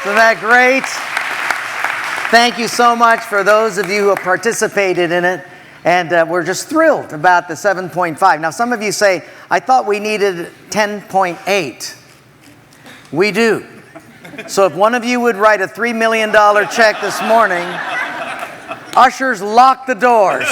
Isn't that great? Thank you so much for those of you who have participated in it. And we're just thrilled about the 7.5. Now, some of you say, I thought we needed 10.8. We do. So if one of you would write a $3 million check this morning, ushers, lock the doors.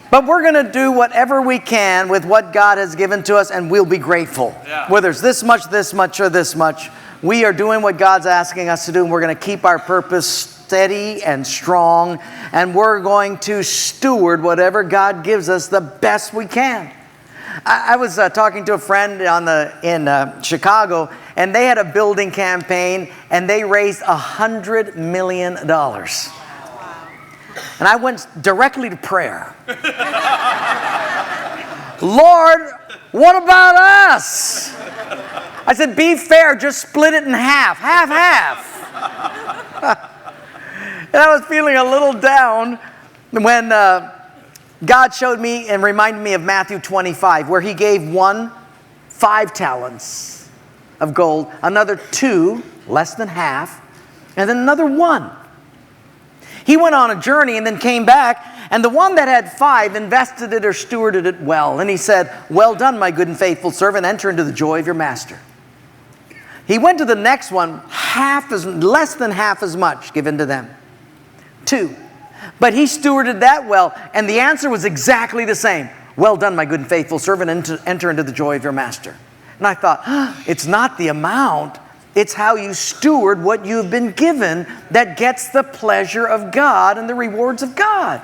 But we're going to do whatever we can with what God has given to us, and we'll be grateful. Yeah. Whether it's this much, or this much, we are doing what God's asking us to do, and we're going to keep our purpose steady and strong, and we're going to steward whatever God gives us the best we can. I was talking to a friend in Chicago, and they had a building campaign, and they raised $100 million. And I went directly to prayer. Lord, what about us? I said, be fair, just split it in half. Half. And I was feeling a little down when God showed me and reminded me of Matthew 25, where he gave one 5 talents of gold, another 2, less than half, and then another 1. He went on a journey and then came back, and the one that had 5 invested it or stewarded it well. And he said, well done, my good and faithful servant, enter into the joy of your master. He went to the next one, less than half as much given to them. 2. But he stewarded that well, and the answer was exactly the same. Well done, my good and faithful servant, enter into the joy of your master. And I thought, it's not the amount, it's how you steward what you've been given that gets the pleasure of God and the rewards of God.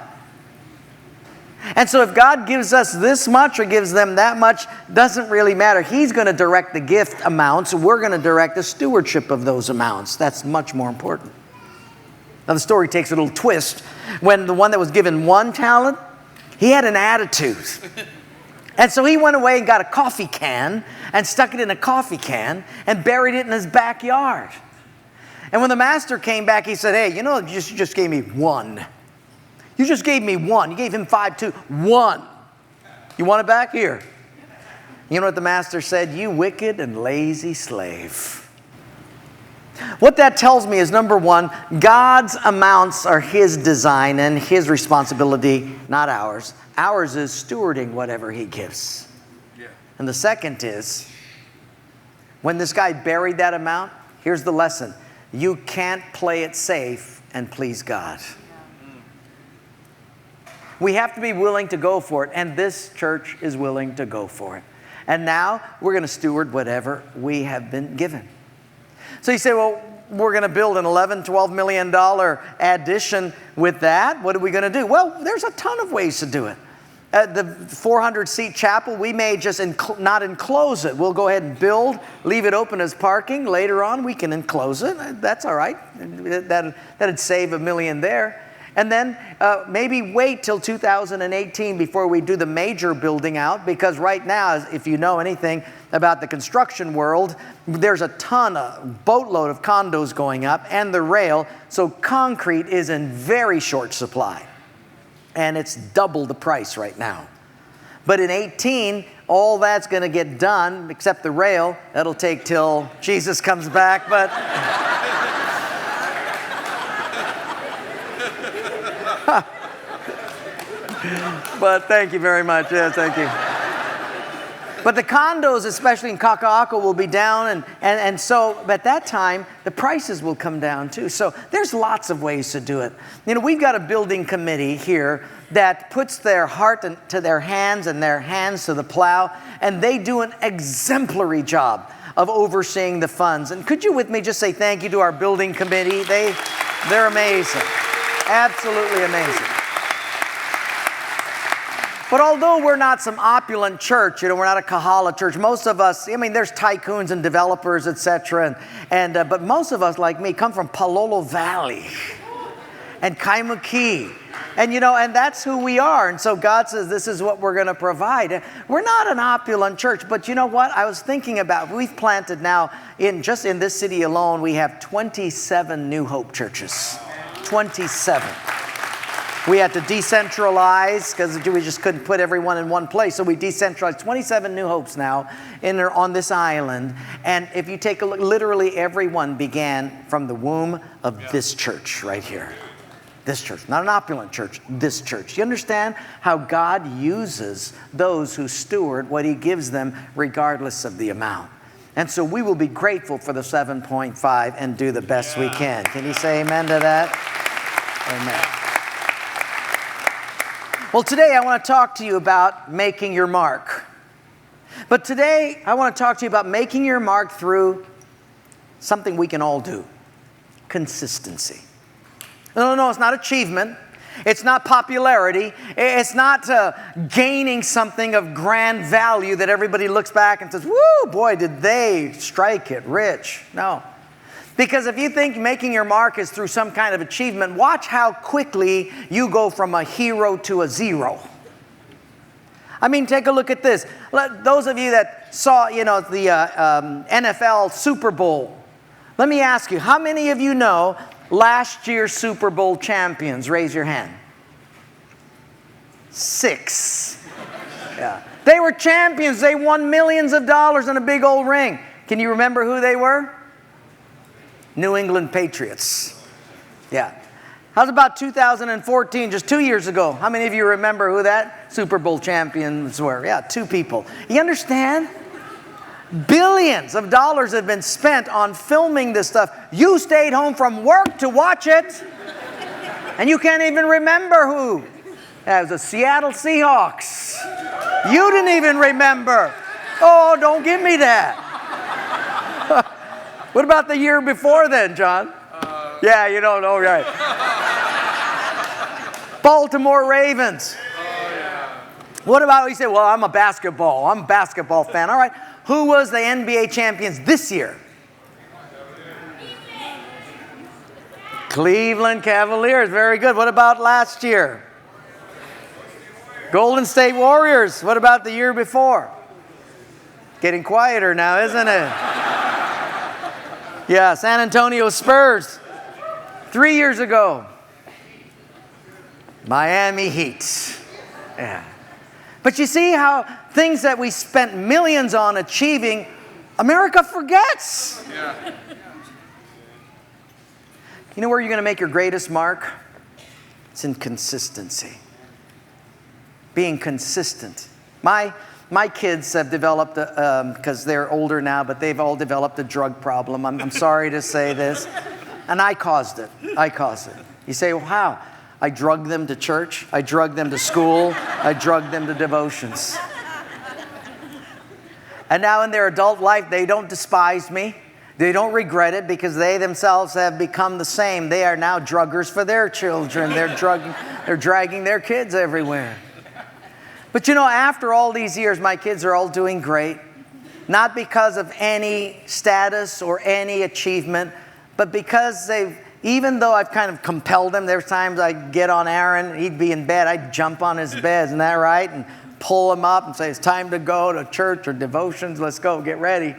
And so if God gives us this much or gives them that much, doesn't really matter. He's going to direct the gift amounts. We're going to direct the stewardship of those amounts. That's much more important. Now the story takes a little twist. When the one that was given 1 talent, he had an attitude. And so he went away and got a coffee can and stuck it in a coffee can and buried it in his backyard. And when the master came back, he said, hey, you just gave me 1. You just gave me 1. You gave him 5 too. 1. You want it back? Here. You know what the master said? You wicked and lazy slave. What that tells me is, number 1, God's amounts are His design and His responsibility, not ours. Ours is stewarding whatever He gives. Yeah. And the second is, when this guy buried that amount, here's the lesson. You can't play it safe and please God. We have to be willing to go for it, and this church is willing to go for it. And now we're going to steward whatever we have been given. So you say, well, we're going to build an $11, $12 million addition with that. What are we going to do? Well, there's a ton of ways to do it. The 400-seat chapel, we may just not enclose it. We'll go ahead and build, leave it open as parking. Later on, we can enclose it. That's all right. That'd save $1 million there. And then maybe wait till 2018 before we do the major building out, because right now, if you know anything about the construction world, there's a boatload of condos going up and the rail, so concrete is in very short supply. And it's double the price right now. But in 18, all that's going to get done, except the rail. That'll take till Jesus comes back, but... But thank you very much. Yes, thank you. But the condos, especially in Kaka'ako, will be down. And so at that time, the prices will come down too. So there's lots of ways to do it. You know, we've got a building committee here that puts their heart to their hands and their hands to the plow. And they do an exemplary job of overseeing the funds. And could you with me just say thank you to our building committee? They're amazing. Absolutely amazing. But although we're not some opulent church, we're not a Kahala church, most of us, there's tycoons and developers, etc. But most of us, like me, come from Palolo Valley and Kaimuki. And that's who we are. And so God says, this is what we're going to provide. We're not an opulent church, but you know what? I was thinking about, we've planted now, just in this city alone, we have 27 New Hope churches. 27. We had to decentralize because we just couldn't put everyone in one place. So we decentralized 27 New Hopes now on this island. And if you take a look, literally everyone began from the womb of this church right here. This church, not an opulent church, this church. You understand how God uses those who steward what He gives them regardless of the amount. And so we will be grateful for the 7.5 and do the best we can. Can you say amen to that? Amen. Well, today I want to talk to you about making your mark. But today I want to talk to you about making your mark through something we can all do. Consistency. No, it's not achievement. It's not popularity. It's not gaining something of grand value that everybody looks back and says, woo, boy, did they strike it rich. No. Because if you think making your mark is through some kind of achievement, watch how quickly you go from a hero to a zero. I mean, take a look at this. Those of you that saw, the NFL Super Bowl, let me ask you, how many of you know last year's Super Bowl champions? Raise your hand. 6. Yeah. They were champions. They won millions of dollars in a big old ring. Can you remember who they were? New England Patriots. Yeah. How's about 2014, just 2 years ago? How many of you remember who that Super Bowl champions were? Yeah, 2 people. You understand? Billions of dollars have been spent on filming this stuff. You stayed home from work to watch it, and you can't even remember who. That was the Seattle Seahawks. You didn't even remember. Oh, don't give me that. What about the year before then, John? Yeah, you don't know, right? Baltimore Ravens. What about, you say, well, I'm a basketball fan. All right. Who was the NBA champions this year? Cleveland Cavaliers. Very good. What about last year? Golden State Warriors. What about the year before? Getting quieter now, isn't it? Yeah, San Antonio Spurs. 3 years ago. Miami Heat. Yeah. But you see how things that we spent millions on achieving, America forgets. Yeah. You know where you're going to make your greatest mark? It's in consistency. Being consistent. My kids have developed, because they're older now, but they've all developed a drug problem. I'm sorry to say this. And I caused it. You say, well, how? I drugged them to church. I drugged them to school. I drugged them to devotions. And now in their adult life, they don't despise me. They don't regret it because they themselves have become the same. They are now druggers for their children. They're dragging their kids everywhere. But after all these years, my kids are all doing great. Not because of any status or any achievement, but because even though I've kind of compelled them, there's times I'd get on Aaron, he'd be in bed, I'd jump on his bed, isn't that right? And pull him up and say, it's time to go to church or devotions, let's go, get ready.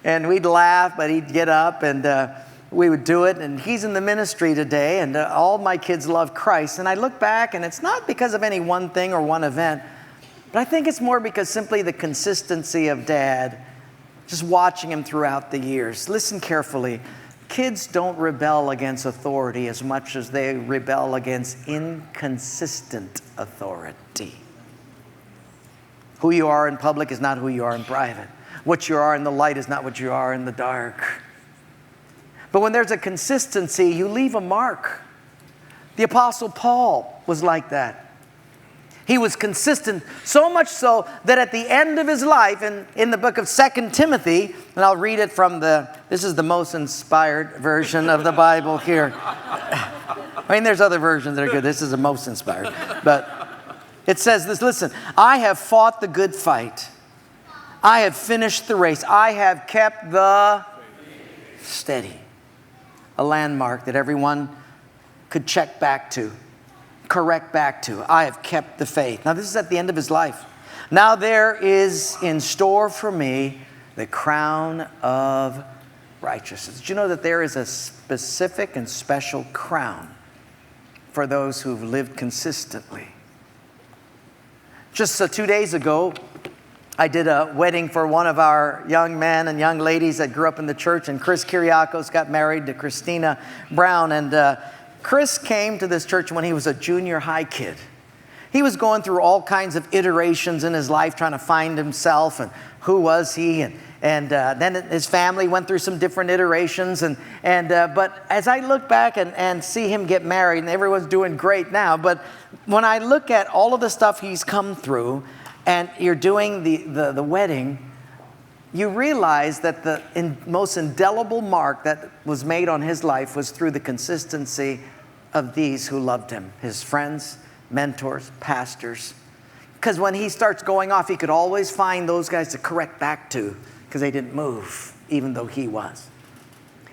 And we'd laugh, but he'd get up and we would do it. And he's in the ministry today, and all my kids love Christ. And I look back, and it's not because of any one thing or one event, but I think it's more because simply the consistency of Dad, just watching him throughout the years. Listen carefully. Kids don't rebel against authority as much as they rebel against inconsistent authority. Who you are in public is not who you are in private. What you are in the light is not what you are in the dark. But when there's a consistency, you leave a mark. The Apostle Paul was like that. He was consistent, so much so that at the end of his life, in the book of 2 Timothy, and I'll read it from this is the most inspired version of the Bible here. I mean, there's other versions that are good. This is the most inspired. But it says this, listen, I have fought the good fight. I have finished the race. I have kept the steady. A landmark that everyone could check back to. Correct back to. I have kept the faith. Now this is at the end of his life. Now there is in store for me the crown of righteousness. Did you know that there is a specific and special crown for those who've lived consistently. Just 2 days ago, I did a wedding for one of our young men and young ladies that grew up in the church, and Chris Kyriakos got married to Christina Brown. And Chris came to this church when he was a junior high kid. He was going through all kinds of iterations in his life, trying to find himself and who was he. And then his family went through some different iterations. But as I look back and see him get married, and everyone's doing great now, but when I look at all of the stuff he's come through, and you're doing the wedding, you realize that the most indelible mark that was made on his life was through the consistency of these who loved him, his friends, mentors, pastors. Because when he starts going off, he could always find those guys to correct back to, because they didn't move, even though he was.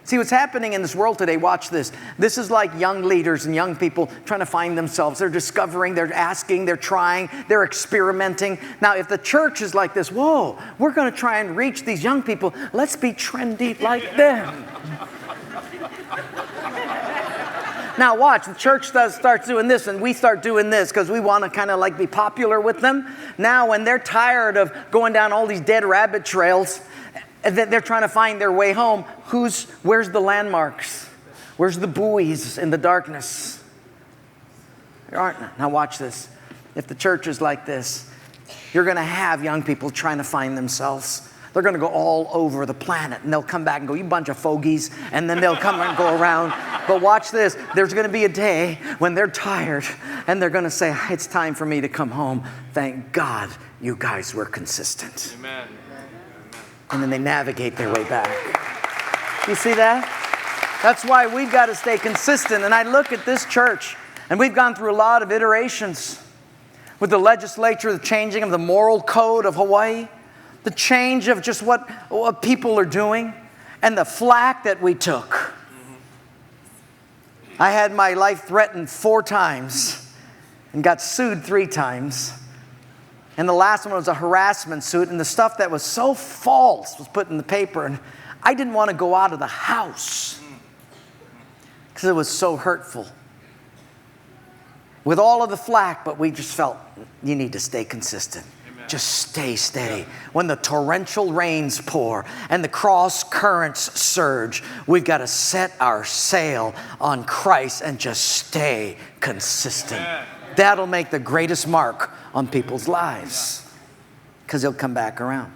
See, what's happening in this world today, watch this. This is like young leaders and young people trying to find themselves. They're discovering, they're asking, they're trying, they're experimenting. Now, if the church is like this, whoa, we're going to try and reach these young people. Let's be trendy like them. Now watch, the church starts doing this and we start doing this because we want to kind of like be popular with them. Now when they're tired of going down all these dead rabbit trails, they're trying to find their way home. Where's the landmarks? Where's the buoys in the darkness? There aren't none. Now watch this. If the church is like this, you're going to have young people trying to find themselves. They're going to go all over the planet, and they'll come back and go, you bunch of fogies, and then they'll come and go around. But watch this. There's going to be a day when they're tired, and they're going to say, it's time for me to come home. Thank God you guys were consistent. Amen. And then they navigate their way back. You see that? That's why we've got to stay consistent. And I look at this church, and we've gone through a lot of iterations with the legislature, the changing of the moral code of Hawaii, the change of just what people are doing, and the flack that we took. I had my life threatened 4 times and got sued 3 times. And the last one was a harassment suit, and the stuff that was so false was put in the paper, and I didn't want to go out of the house because it was so hurtful. With all of the flack, but we just felt you need to stay consistent. Amen. Just stay steady. Yeah. When the torrential rains pour and the cross currents surge, we've got to set our sail on Christ and just stay consistent. Amen. That'll make the greatest mark on people's lives because he'll come back around.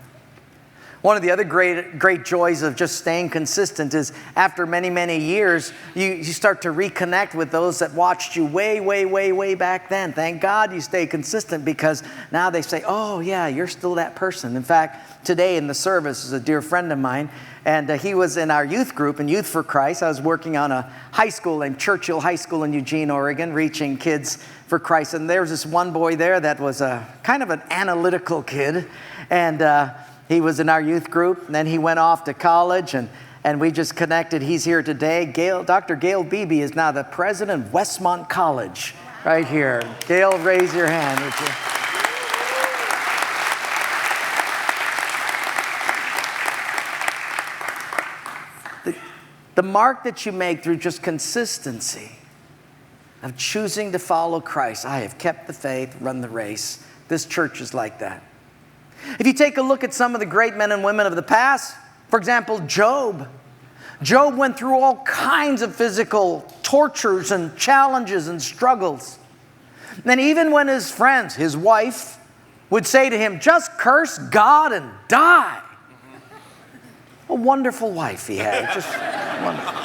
One of the other great joys of just staying consistent is after many, many years, you start to reconnect with those that watched you way back then. Thank God you stay consistent because now they say, oh yeah, you're still that person. In fact, today in the service is a dear friend of mine, and he was in our youth group in Youth for Christ. I was working on a high school named Churchill High School in Eugene, Oregon, reaching kids for Christ. And there was this one boy there that was a kind of an analytical kid, and he was in our youth group, and then he went off to college, and we just connected. He's here today. Dr. Gail Beebe is now the president of Westmont College, right here. Gail, raise your hand, would you? The mark that you make through just consistency of choosing to follow Christ. I have kept the faith, run the race. This church is like that. If you take a look at some of the great men and women of the past, for example, Job. Job went through all kinds of physical tortures and challenges and struggles. And even when his friends, his wife, would say to him, just curse God and die. A wonderful wife he had, just wonderful.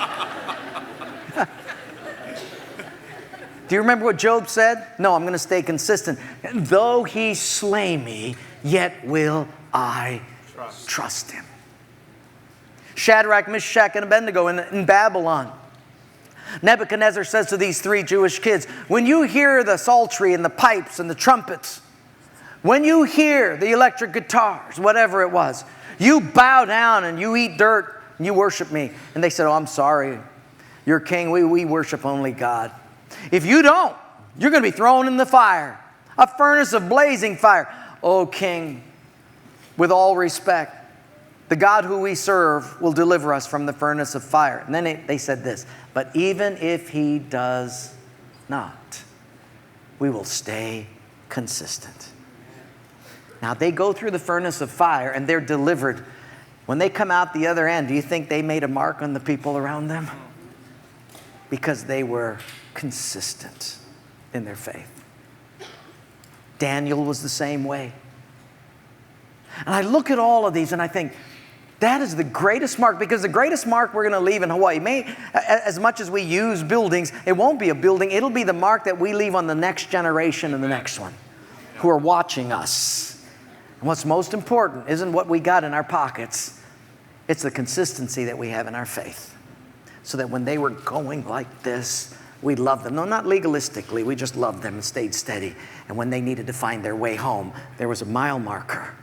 Do you remember what Job said? No, I'm going to stay consistent. Though he slay me, yet will I trust him. Shadrach, Meshach, and Abednego in Babylon. Nebuchadnezzar says to these 3 Jewish kids, when you hear the psaltery and the pipes and the trumpets, when you hear the electric guitars, whatever it was, you bow down and you eat dirt and you worship me. And they said, oh, I'm sorry. You're king. We worship only God. If you don't, you're going to be thrown in the fire, a furnace of blazing fire. O king, with all respect, the God who we serve will deliver us from the furnace of fire. And then they said this, but even if he does not, we will stay consistent. Now, they go through the furnace of fire and they're delivered. When they come out the other end, do you think they made a mark on the people around them? Because they were consistent in their faith. Daniel was the same way. And I look at all of these and I think, that is the greatest mark, because the greatest mark we're going to leave in Hawaii, as much as we use buildings, it won't be a building. It'll be the mark that we leave on the next generation and the next one who are watching us. And what's most important isn't what we got in our pockets. It's the consistency that we have in our faith. So that when they were going like this, we loved them. No, not legalistically. We just loved them and stayed steady. And when they needed to find their way home, there was a mile marker.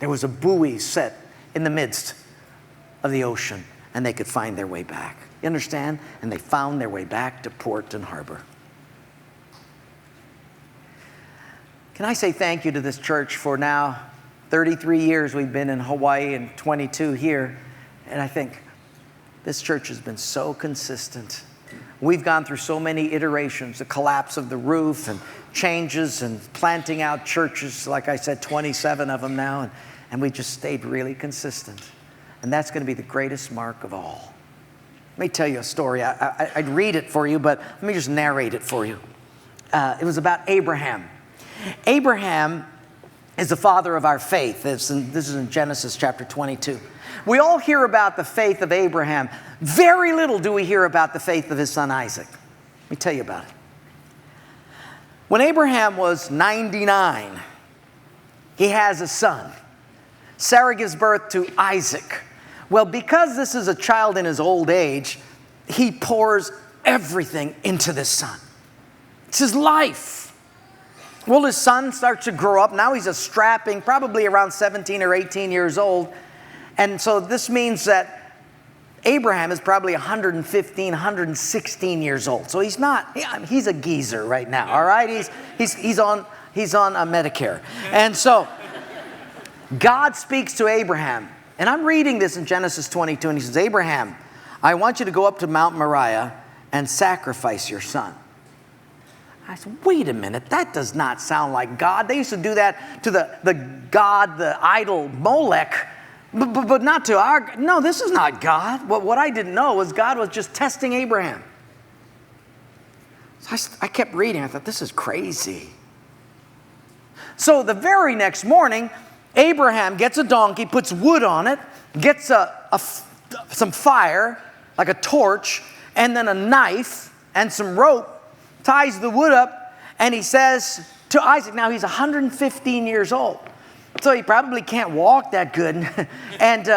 There was a buoy set in the midst of the ocean, and they could find their way back. You understand? And they found their way back to port and harbor. Can I say thank you to this church for now 33 years we've been in Hawaii and 22 here, and I think this church has been so consistent. We've gone through so many iterations, the collapse of the roof and changes and planting out churches, like I said, 27 of them now, and we just stayed really consistent. And that's going to be the greatest mark of all. Let me tell you a story. I'd read it for you, but let me just narrate it for you. It was about Abraham. Abraham is the father of our faith. This is in Genesis chapter 22. We all hear about the faith of Abraham. Very little do we hear about the faith of his son Isaac. Let me tell you about it. When Abraham was 99, he has a son. Sarah gives birth to Isaac. Well, because this is a child in his old age, he pours everything into this son. It's his life. Well, his son starts to grow up. Now he's a strapping, probably around 17 or 18 years old. And so this means that Abraham is probably 115, 116 years old. So he's a geezer right now, all right? He's on a Medicare. And so God speaks to Abraham. And I'm reading this in Genesis 22, and he says, Abraham, I want you to go up to Mount Moriah and sacrifice your son. I said, wait a minute, that does not sound like God. They used to do that to the god, the idol Molech, but not to our, no, this is not God. What I didn't know was God was just testing Abraham. So I kept reading, I thought, this is crazy. So the very next morning, Abraham gets a donkey, puts wood on it, gets some fire, like a torch, and then a knife and some rope, ties the wood up, and he says to Isaac, now he's 115 years old, so he probably can't walk that good, and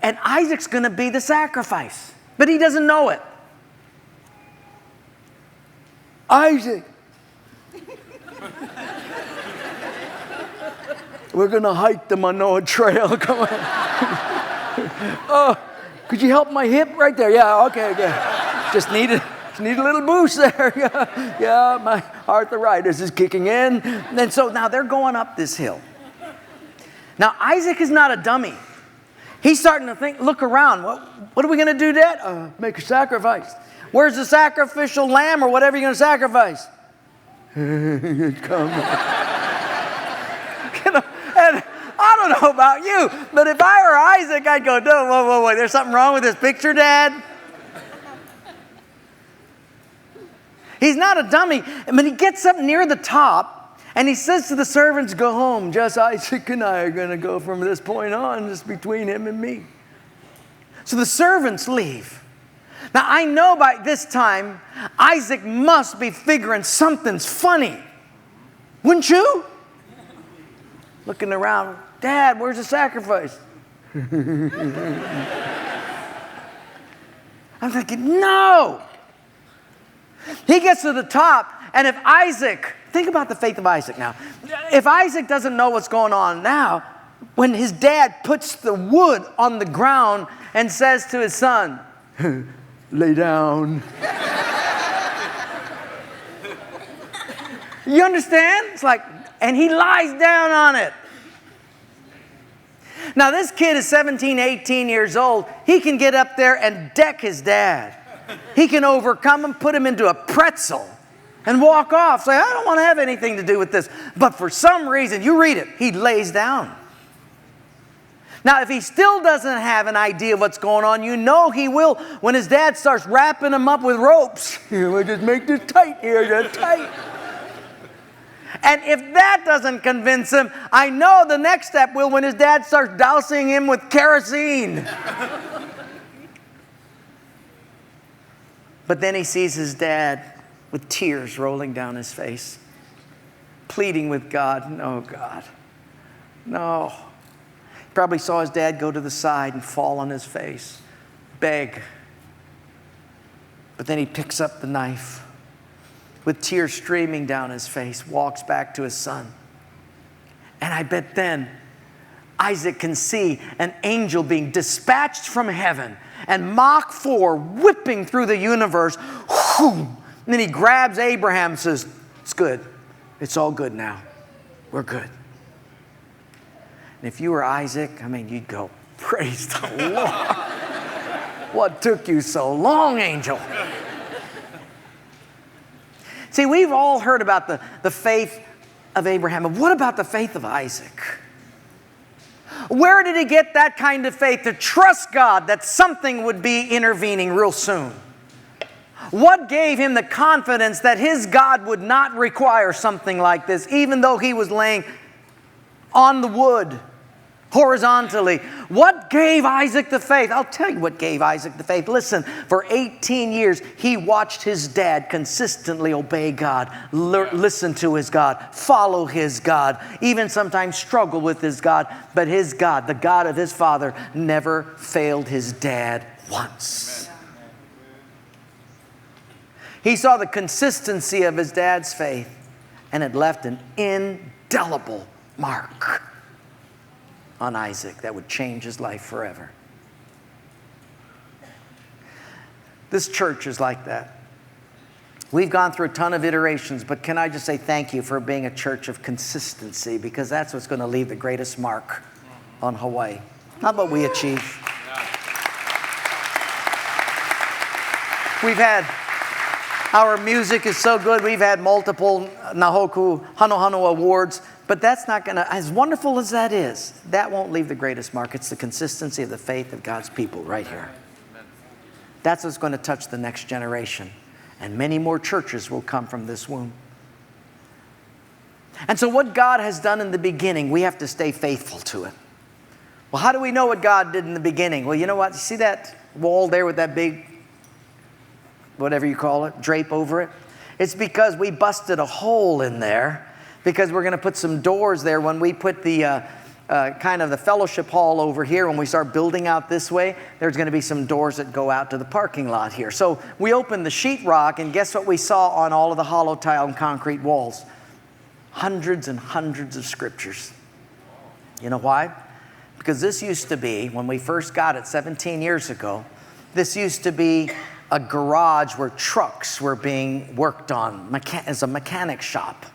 Isaac's going to be the sacrifice, but he doesn't know it. Isaac, we're going to hike the Manoa Trail. Come on. Oh, could you help my hip right there? Yeah, okay. Just need a little boost there. Yeah, my arthritis is kicking in. And so now they're going up this hill. Now, Isaac is not a dummy. He's starting to look around. What are we going to do, Dad? Make a sacrifice. Where's the sacrificial lamb or whatever you're going to sacrifice? Come on. And I don't know about you, but if I were Isaac, I'd go, no, whoa, there's something wrong with this picture, Dad. He's not a dummy. But he gets up near the top, and he says to the servants, go home. Just Isaac and I are going to go from this point on, just between him and me. So the servants leave. Now, I know by this time, Isaac must be figuring something's funny. Wouldn't you? Looking around, Dad, where's the sacrifice? I'm thinking, no. He gets to the top, and if Isaac, think about the faith of Isaac now. If Isaac doesn't know what's going on now, when his dad puts the wood on the ground and says to his son, lay down. You understand? It's like, and he lies down on it. Now, this kid is 17, 18 years old. He can get up there and deck his dad. He can overcome him, put him into a pretzel. and walk off. Say, I don't want to have anything to do with this. But for some reason, you read it, he lays down. Now, if he still doesn't have an idea of what's going on, you know he will when his dad starts wrapping him up with ropes. We'll just make this tight here, just tight. And if that doesn't convince him, I know the next step will when his dad starts dousing him with kerosene. But then he sees his dad with tears rolling down his face, pleading with God, no, God, no. He probably saw his dad go to the side and fall on his face, beg. But then he picks up the knife, with tears streaming down his face, walks back to his son. And I bet then Isaac can see an angel being dispatched from heaven and Mach 4 whipping through the universe. And then he grabs Abraham and says, it's good. It's all good now. We're good. And if you were Isaac, you'd go, praise the Lord. What took you so long, angel? See, we've all heard about the faith of Abraham. But what about the faith of Isaac? Where did he get that kind of faith to trust God that something would be intervening real soon? What gave him the confidence that his God would not require something like this, even though he was laying on the wood horizontally? What gave Isaac the faith? I'll tell you what gave Isaac the faith. Listen, for 18 years, he watched his dad consistently obey God, listen to his God, follow his God, even sometimes struggle with his God. But his God, the God of his father, never failed his dad once. Amen. He saw the consistency of his dad's faith, and it left an indelible mark on Isaac that would change his life forever. This church is like that. We've gone through a ton of iterations, but can I just say thank you for being a church of consistency, because that's what's going to leave the greatest mark on Hawaii. How about we achieve? We've had, our music is so good, we've had multiple Nahoku Hano awards. But that's not going to, as wonderful as that is, that won't leave the greatest mark. It's the consistency of the faith of God's people right here. That's what's going to touch the next generation. And many more churches will come from this womb. And so what God has done in the beginning, we have to stay faithful to it. Well, how do we know what God did in the beginning? Well, you know what? You see that wall there with that big, whatever you call it, drape over it? It's because we busted a hole in there, because we're going to put some doors there when we put the kind of the fellowship hall over here. When we start building out this way, there's going to be some doors that go out to the parking lot here. So we opened the sheetrock, and guess what we saw on all of the hollow tile and concrete walls? Hundreds and hundreds of scriptures. You know why? Because this used to be, when we first got it 17 years ago, this used to be a garage where trucks were being worked on as a mechanic shop.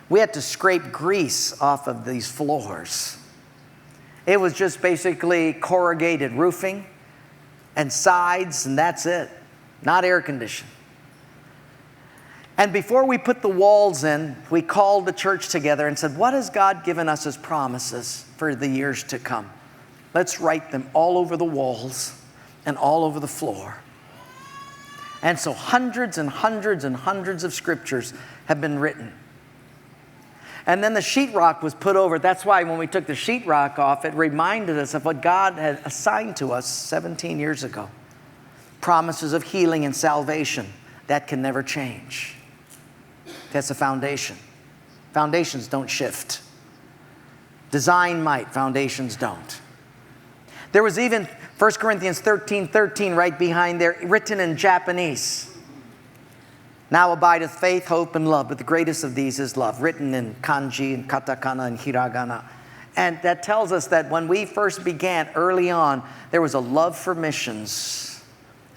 We had to scrape grease off of these floors. It was just basically corrugated roofing and sides, and that's it. Not air conditioned. And before we put the walls in, we called the church together and said, what has God given us as promises for the years to come? Let's write them all over the walls and all over the floor. And so hundreds and hundreds and hundreds of scriptures have been written. And then the sheetrock was put over. That's why when we took the sheetrock off, it reminded us of what God had assigned to us 17 years ago. Promises of healing and salvation that can never change. That's a foundation. Foundations don't shift. Design might, foundations don't. There was even 1 Corinthians 13:13 right behind there, written in Japanese. Now abideth faith, hope, and love, but the greatest of these is love, written in kanji and katakana and hiragana. And that tells us that when we first began early on, there was a love for missions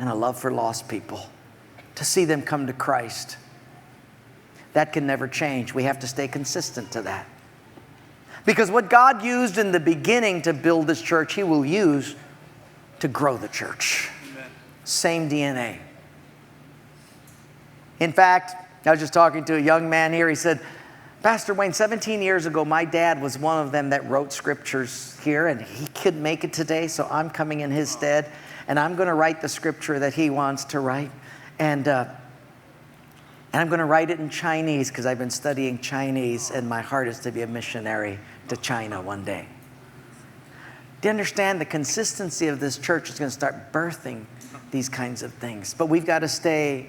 and a love for lost people, to see them come to Christ. That can never change. We have to stay consistent to that. Because what God used in the beginning to build this church, He will use to grow the church. Amen. Same DNA. In fact, I was just talking to a young man here. He said, Pastor Wayne, 17 years ago, my dad was one of them that wrote scriptures here, and he couldn't make it today, so I'm coming in his stead, and I'm going to write the scripture that he wants to write. And I'm going to write it in Chinese because I've been studying Chinese, and my heart is to be a missionary to China one day. Do you understand the consistency of this church is going to start birthing these kinds of things? But we've got to stay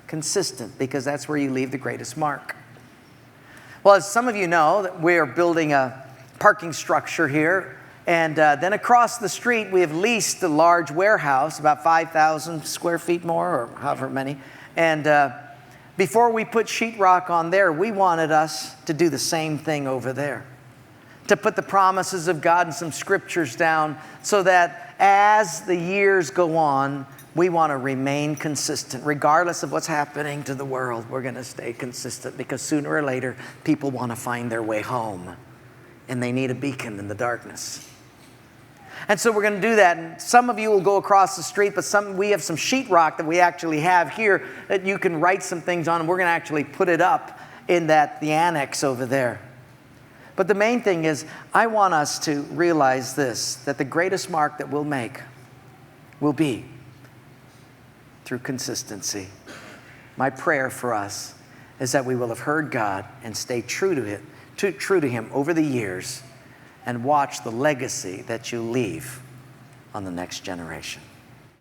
consistent because that's where you leave the greatest mark. Well, as some of you know, that we're building a parking structure here. And then across the street, we have leased a large warehouse, about 5,000 square feet more, or however many. And before we put sheetrock on there, we wanted us to do the same thing over there. To put the promises of God and some scriptures down so that as the years go on, we want to remain consistent. Regardless of what's happening to the world, we're going to stay consistent because sooner or later, people want to find their way home. And they need a beacon in the darkness. And so we're going to do that. And some of you will go across the street, but we have some sheetrock that we actually have here that you can write some things on. And we're going to actually put it up in the annex over there. But the main thing is, I want us to realize this, that the greatest mark that we'll make will be through consistency. My prayer for us is that we will have heard God and stay true to Him over the years and watch the legacy that you leave on the next generation.